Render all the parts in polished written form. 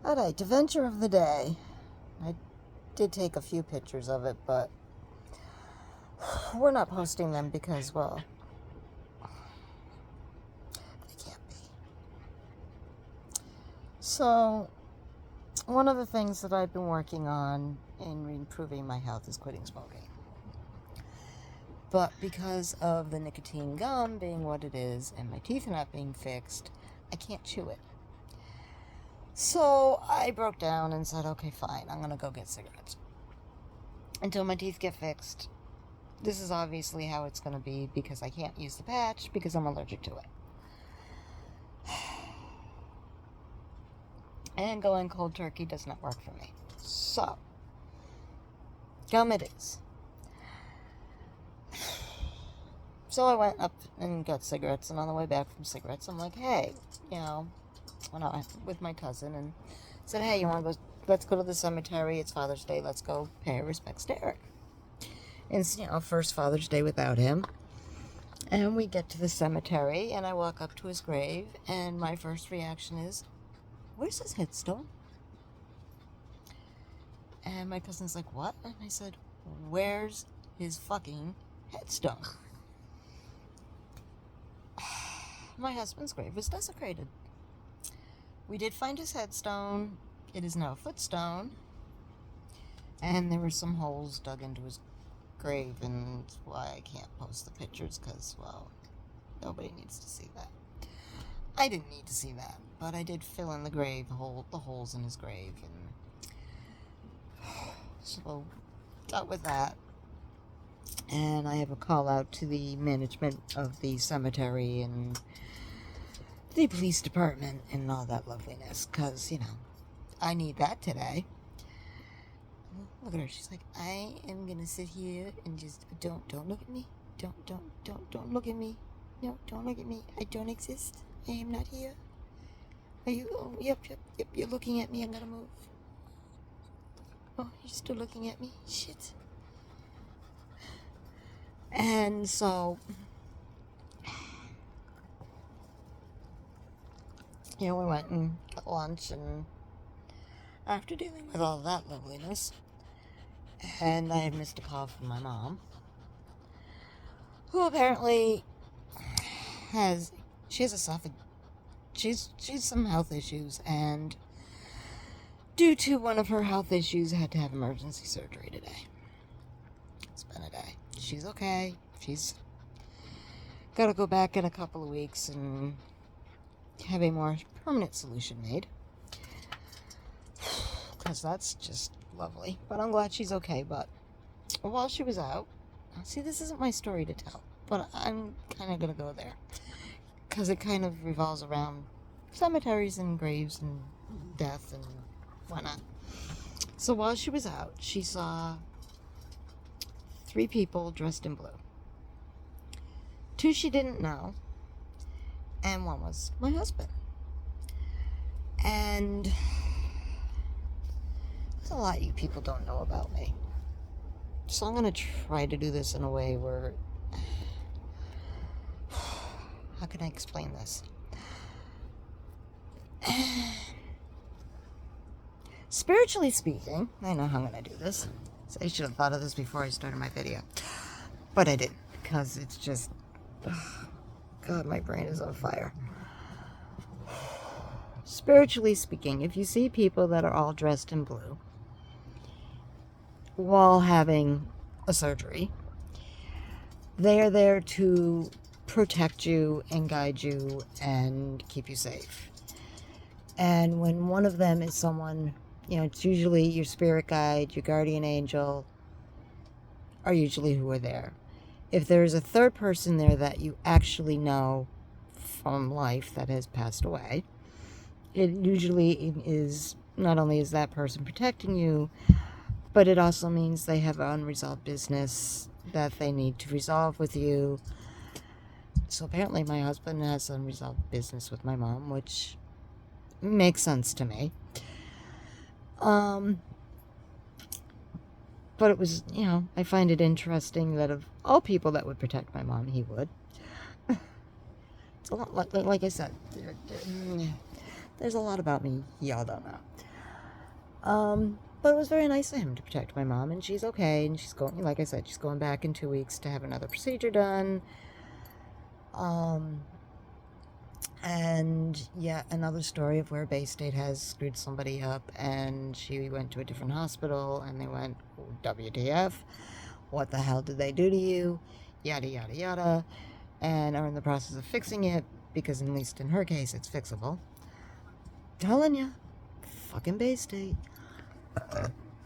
Alright, adventure of the day. I did take a few pictures of it, but we're not posting them because, well, they can't be. So, one of the things that I've been working on in improving my health is quitting smoking. But because of the nicotine gum being what it is and my teeth not being fixed, I can't chew it. So I broke down and said, okay, fine, I'm going to go get cigarettes. Until my teeth get fixed. This is obviously how it's going to be because I can't use the patch because I'm allergic to it. And going cold turkey does not work for me. So, gum it is. So I went up and got cigarettes, and on the way back from cigarettes, I'm like, hey, with my cousin, and said, hey, let's go to the cemetery, it's Father's Day, let's go pay our respects to Eric. And it's, first Father's Day without him. And we get to the cemetery, and I walk up to his grave, and my first reaction is, where's his headstone? And my cousin's like, what? And I said, where's his fucking headstone? My husband's grave was desecrated. We did find his headstone. It is now a footstone. And there were some holes dug into his grave, and that's why I can't post the pictures, because, well, nobody needs to see that. I didn't need to see that, but I did fill in the holes in his grave, and so dealt with that. And I have a call out to the management of the cemetery and the police department and all that loveliness, because, I need that today. Look at her. She's like, I am going to sit here and just, don't look at me. Don't look at me. No, don't look at me. I don't exist. I am not here. Are you? Oh, yep, you're looking at me. I'm going to move. Oh, you're still looking at me? Shit. And so, we went and got lunch, and after dealing with all that loveliness, and I had missed a call from my mom, who apparently has some health issues, and due to one of her health issues, had to have emergency surgery today. It's been a day. She's okay. She's got to go back in a couple of weeks and have a more permanent solution made. Because that's just lovely. But I'm glad she's okay. But while she was out, see, this isn't my story to tell, but I'm kind of going to go there. Because it kind of revolves around cemeteries and graves and death and whatnot. So while she was out, she saw 3 people dressed in blue. 2 she didn't know, and 1 was my husband. And there's a lot you people don't know about me. So I'm going to try to do this in a way where, how can I explain this? Spiritually speaking, I know how I'm going to do this. So I should have thought of this before I started my video. But I didn't, because it's just, God, my brain is on fire. Spiritually speaking, if you see people that are all dressed in blue while having a surgery, they are there to protect you and guide you and keep you safe. And when one of them is someone, it's usually your spirit guide, your guardian angel, are usually who are there. If there's a third person there that you actually know from life that has passed away, it usually is, not only is that person protecting you, but it also means they have unresolved business that they need to resolve with you. So apparently my husband has unresolved business with my mom, which makes sense to me. But it was, I find it interesting that of all people that would protect my mom, he would. It's a lot, like I said, there's a lot about me y'all don't know. But it was very nice of him to protect my mom, and she's okay, and she's going, like I said, she's going back in 2 weeks to have another procedure done. And yeah, another story of where Bay State has screwed somebody up, and she went to a different hospital, and they went, WTF, what the hell did they do to you, yada yada yada, and are in the process of fixing it, because at least in her case, it's fixable. Telling ya, fucking Bay State.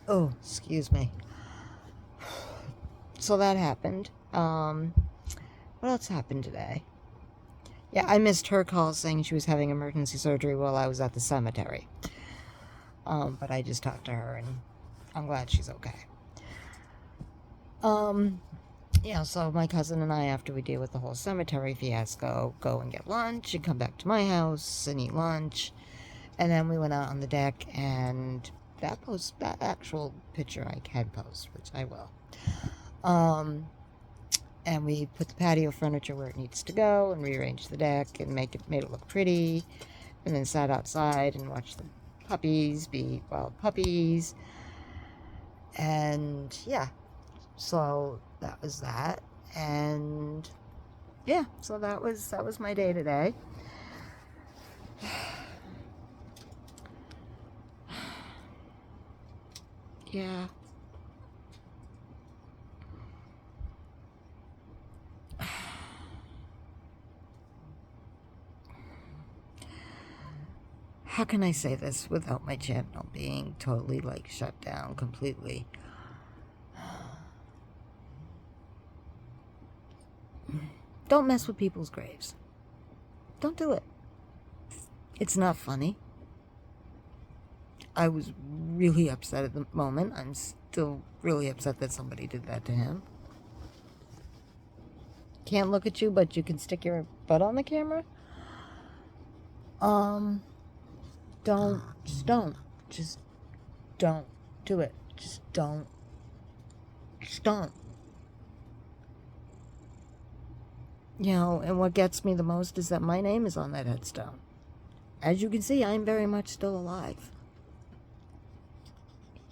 Oh, excuse me. So that happened. What else happened today? Yeah, I missed her call saying she was having emergency surgery while I was at the cemetery. But I just talked to her, and I'm glad she's okay. Yeah, so my cousin and I, after we deal with the whole cemetery fiasco, go and get lunch and come back to my house and eat lunch. And then we went out on the deck, and that actual picture I can post, which I will. And we put the patio furniture where it needs to go, and rearranged the deck, and made it look pretty, and then sat outside and watched the puppies be wild puppies. And yeah, so that was that. And yeah, so that was my day today. Yeah. How can I say this without my channel being totally, like, shut down completely? Don't mess with people's graves. Don't do it. It's not funny. I was really upset at the moment. I'm still really upset that somebody did that to him. Can't look at you, but you can stick your butt on the camera? Just don't do it. Just don't. You know, and what gets me the most is that my name is on that headstone. As you can see, I'm very much still alive.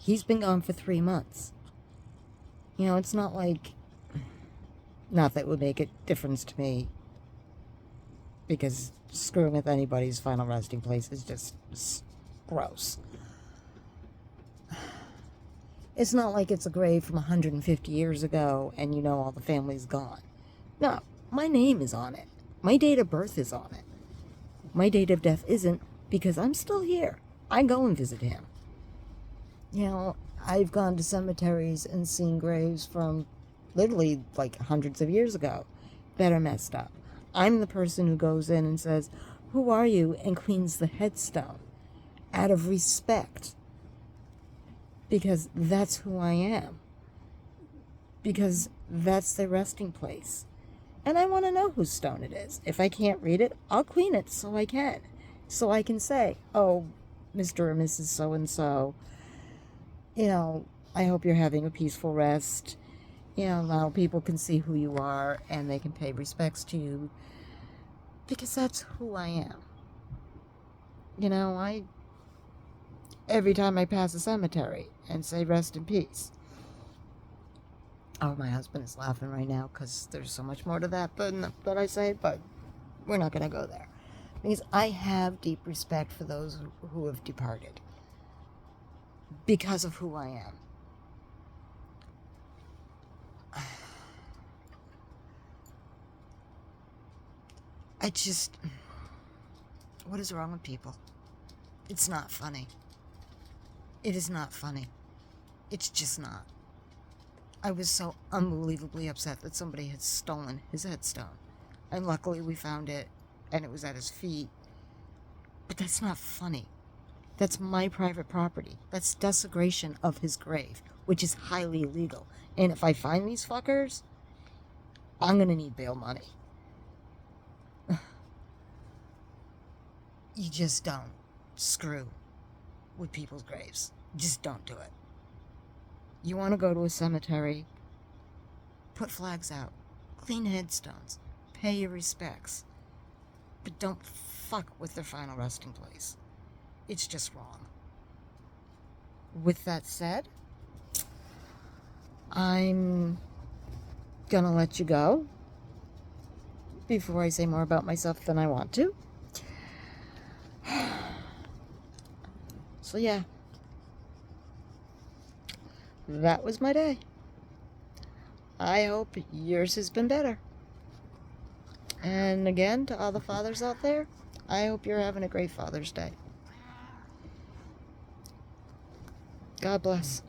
He's been gone for 3 months. You know, it's not like... Not that it would make a difference to me, because screwing with anybody's final resting place is just gross. It's not like it's a grave from 150 years ago and you know all the family's gone. No, my name is on it. My date of birth is on it. My date of death isn't, because I'm still here. I go and visit him. You know, I've gone to cemeteries and seen graves from literally like hundreds of years ago that are messed up. I'm the person who goes in and says, "Who are you?" and cleans the headstone out of respect. Because that's who I am. Because that's their resting place. And I want to know whose stone it is. If I can't read it, I'll clean it so I can. So I can say, "Oh, Mr. or Mrs. So-and-so, you know, I hope you're having a peaceful rest." You know, now people can see who you are and they can pay respects to you. Because that's who I am. You know, every time I pass a cemetery and say rest in peace. Oh, my husband is laughing right now because there's so much more to that that I say, but we're not going to go there. Because I have deep respect for those who have departed. Because of who I am. What is wrong with people? It's not funny. It is not funny. It's just not. I was so unbelievably upset that somebody had stolen his headstone. And luckily we found it, and it was at his feet. But that's not funny. That's my private property. That's desecration of his grave, which is highly illegal. And if I find these fuckers, I'm gonna need bail money. You just don't screw with people's graves. Just don't do it. You want to go to a cemetery, put flags out, clean headstones, pay your respects, but don't fuck with their final resting place. It's just wrong. with that said, I'm gonna let you go before I say more about myself than I want to. So yeah, that was my day. I hope yours has been better. And again, to all the fathers out there, I hope you're having a great Father's Day. God bless.